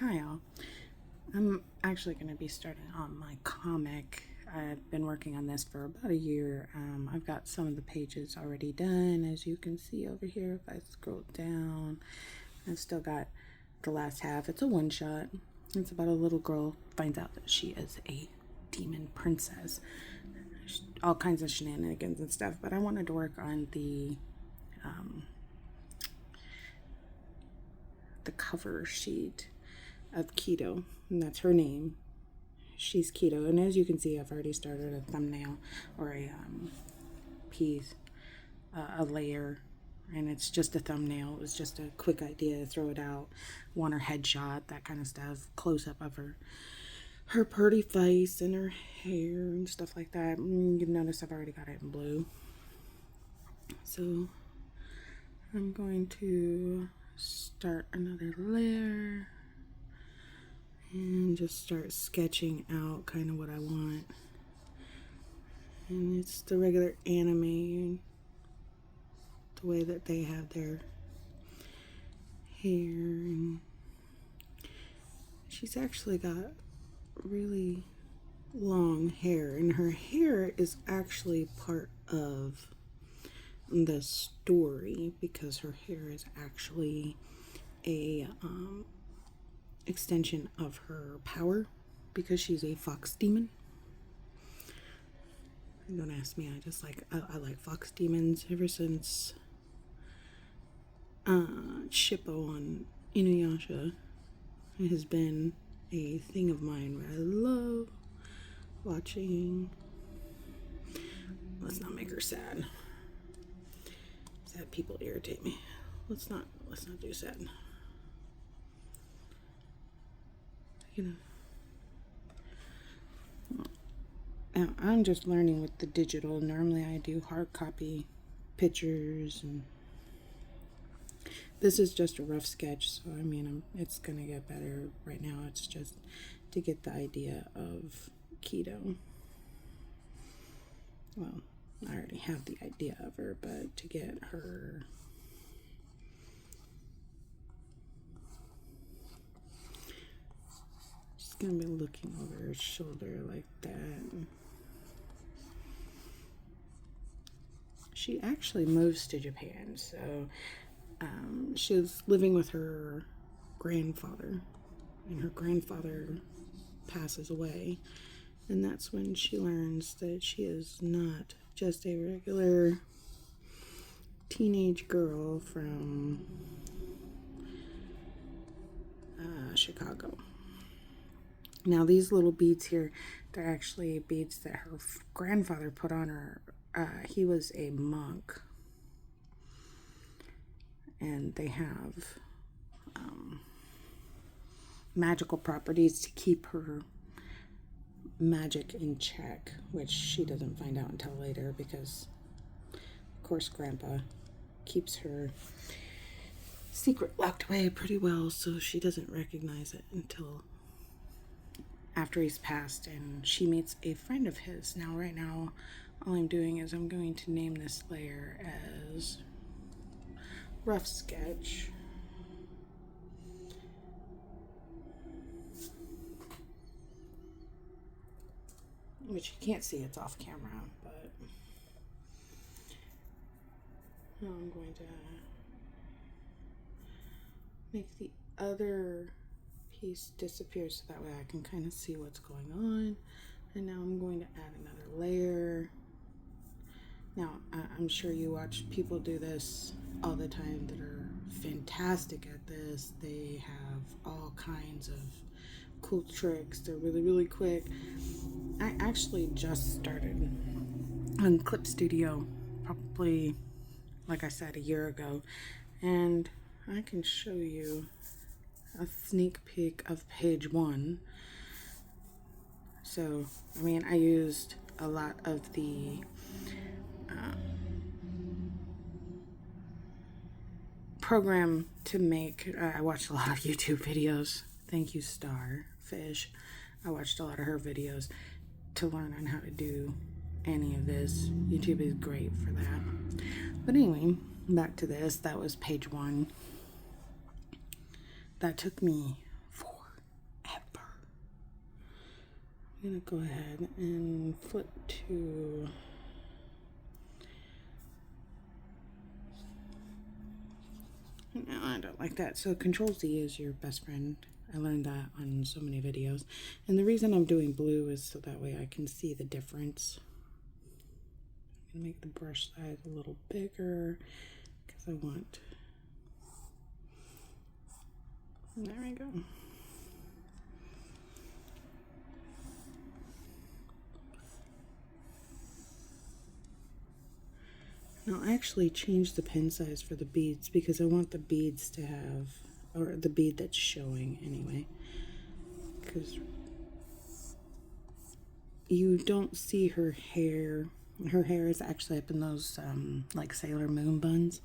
Hi all. I'm actually going to be starting on my comic. I've been working on this for about a year. I've got some of the pages already done, as you can see over here. If I scroll down, I've still got the last half. It's a one-shot. It's about a little girl finds out that she is a demon princess. All kinds of shenanigans and stuff, but I wanted to work on the cover sheet of Kitto, and that's her name. She's Kitto, and as you can see, I've already started a thumbnail or a piece, a layer, and it's just a thumbnail. It was just a quick idea to throw it out. Want her headshot, that kind of stuff, close up of her pretty face and her hair and stuff like that. You notice I've already got it in blue, so I'm going to start another layer and just start sketching out kind of what I want. And it's the regular anime, the way that they have their hair, and she's actually got really long hair, and her hair is actually part of the story because her hair is actually a extension of her power because she's a fox demon. Don't ask me, I like fox demons ever since Shippo on Inuyasha. It has been a thing of mine where I love watching. Let's not make her sad. Sad people irritate me. Let's not do sad. Now I'm just learning with the digital. Normally I do hard copy pictures, and this is just a rough sketch, so I mean it's gonna get better. Right now it's just to get the idea of Kitto. Well, I already have the idea of her, but to get her gonna be looking over her shoulder like that. She actually moves to Japan, so she was living with her grandfather, and her grandfather passes away, and that's when she learns that she is not just a regular teenage girl from Chicago. Now these little beads here, they're actually beads that her grandfather put on her. He was a monk, and they have magical properties to keep her magic in check, which she doesn't find out until later because, of course, Grandpa keeps her secret locked away pretty well, so she doesn't recognize it until after he's passed, and she meets a friend of his. Now right now all I'm doing is I'm going to name this layer as rough sketch, which you can't see, it's off camera, but now I'm going to make the other piece disappear so that way I can kind of see what's going on. And now I'm going to add another layer. Now I'm sure you watch people do this all the time that are fantastic at this. They have all kinds of cool tricks. They're really quick. I actually just started on Clip Studio probably, like I said, a year ago, and I can show you a sneak peek of page 1. So, I mean, I used a lot of the program to make, I watched a lot of YouTube videos. Thank you, Starfish. I watched a lot of her videos to learn on how to do any of this. YouTube is great for that. But anyway, back to this. That was page 1. That took me I'm gonna go ahead and flip to no, I don't like that. So Control Z is your best friend. I learned that on so many videos. And the reason I'm doing blue is so that way I can see the difference. I'm gonna make the brush size a little bigger because I want, there we go. Now I actually changed the pen size for the beads because I want the beads to have, or the bead that's showing anyway, because you don't see her hair. Her hair is actually up in those like Sailor Moon buns.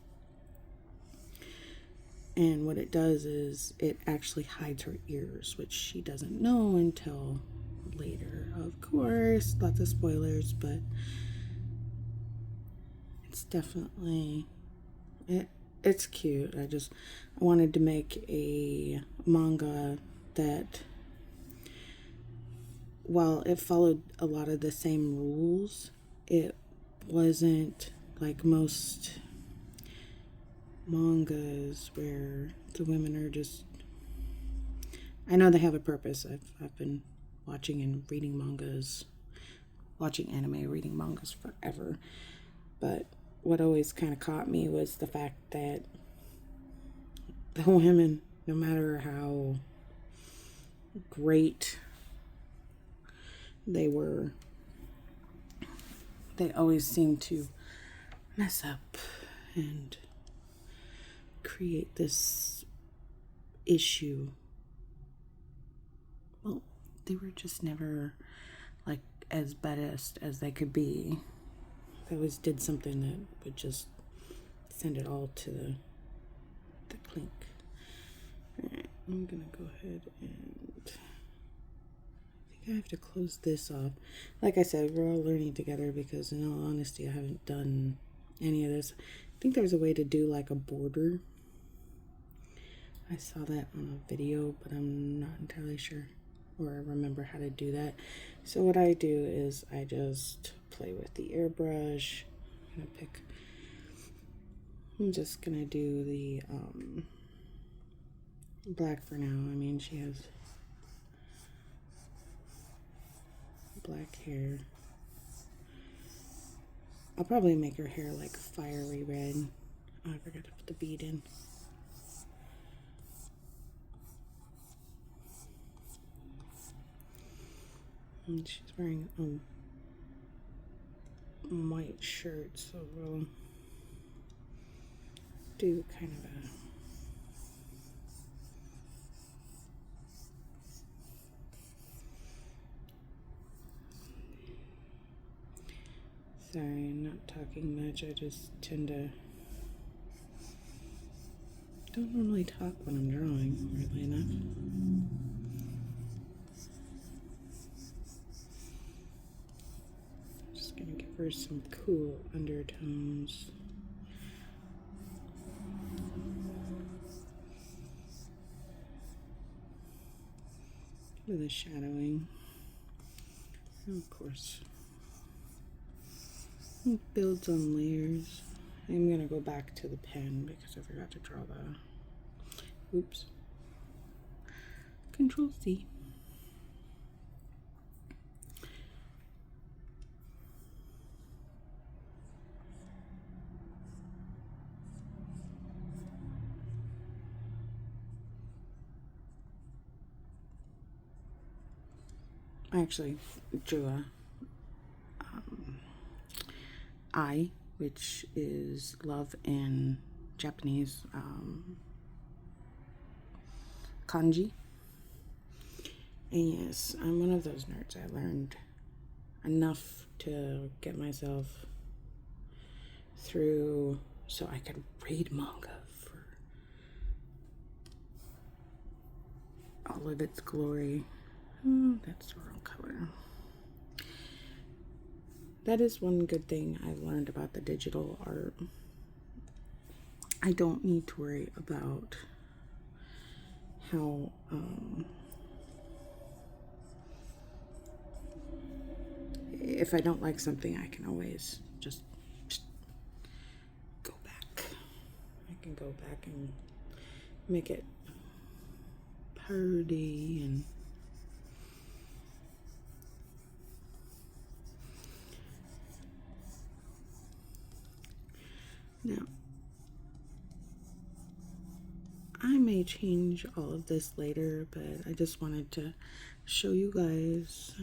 And what it does is it actually hides her ears, which she doesn't know until later. Of course, lots of spoilers, but it's definitely, it's cute. I wanted to make a manga that, while it followed a lot of the same rules, it wasn't like most mangas where the women are just, I know they have a purpose. I've been watching and reading mangas, watching anime, reading mangas forever. But what always kind of caught me was the fact that the women, no matter how great they were, they always seemed to mess up and create this issue. Well, they were just never like as badass as they could be. They always did something that would just send it all to the clink. Alright, I'm gonna go ahead and I think I have to close this off. Like I said, we're all learning together because in all honesty I haven't done any of this. I think there's a way to do like a border. I saw that on a video, but I'm not entirely sure or remember how to do that. So what I do is I just play with the airbrush. I'm just gonna do the black for now. I mean, she has black hair. I'll probably make her hair like fiery red. Oh, I forgot to put the bead in. And she's wearing a white shirt, so we'll do kind of a sorry, I'm not talking much. I just tend to don't normally talk when I'm drawing, weirdly enough. Just gonna give her some cool undertones. With the shadowing. And of course, it builds on layers. I'm gonna go back to the pen because I forgot to draw the, oops. Control C. I actually drew a I, which is love in Japanese kanji. And yes, I'm one of those nerds. I learned enough to get myself through so I could read manga for all of its glory. Oh, that's the wrong color. That is one good thing I've learned about the digital art. I don't need to worry about how if I don't like something, I can always just go back. I can go back and make it pretty and now I may change all of this later, but I just wanted to show you guys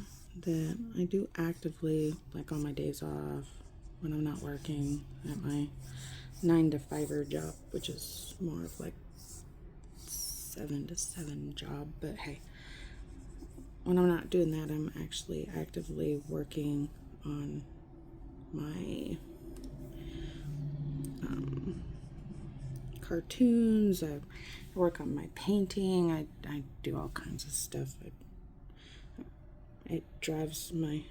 that I do actively, like on my days off, when I'm not working at my 9 to 5 job, which is more of like 7 to 7 job, but hey, when I'm not doing that, I'm actually actively working on my cartoons. I work on my painting. I do all kinds of stuff. It drives my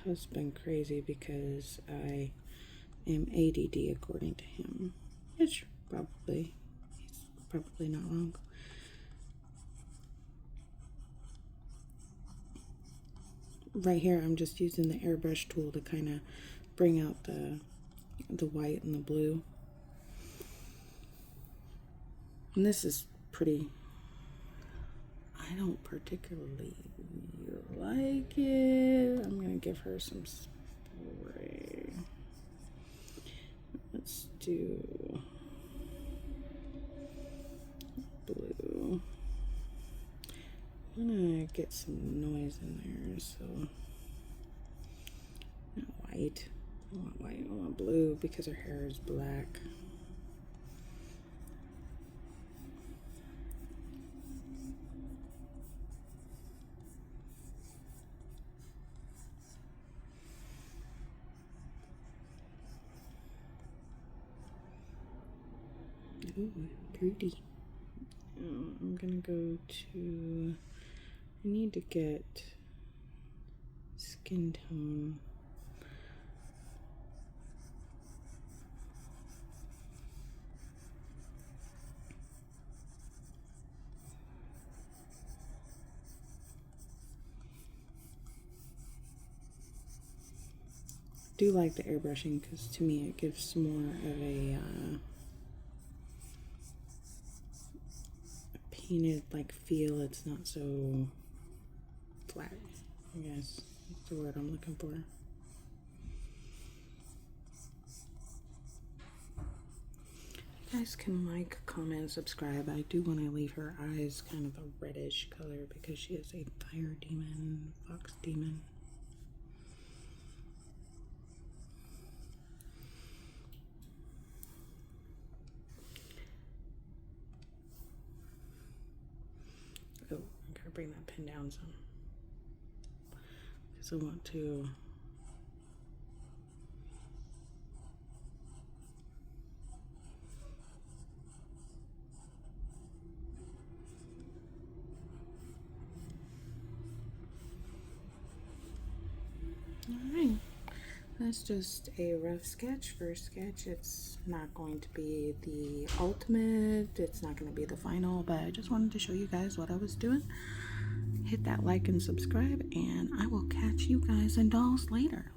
husband crazy because I am ADD according to him. Which he's probably not wrong. Right here, I'm just using the airbrush tool to kind of bring out the white and the blue. And this is pretty, I don't particularly like it. I'm gonna give her some spray. Let's do blue. I'm gonna get some noise in there, so not white. I want white, I want blue because her hair is black. Ooh, pretty. I'm gonna go to, I need to get skin tone. I do like the airbrushing because to me it gives more of a painted like feel. It's not so flat, I guess that's the word I'm looking for. You guys can like, comment, subscribe. I do want to leave her eyes kind of a reddish color because she is a fire demon, fox demon. Oh, I gotta bring that pen down some because I want to alright. That's just a rough sketch, first sketch. It's not going to be the ultimate, it's not going to be the final, but I just wanted to show you guys what I was doing. Hit that like and subscribe, and I will catch you guys and dolls later.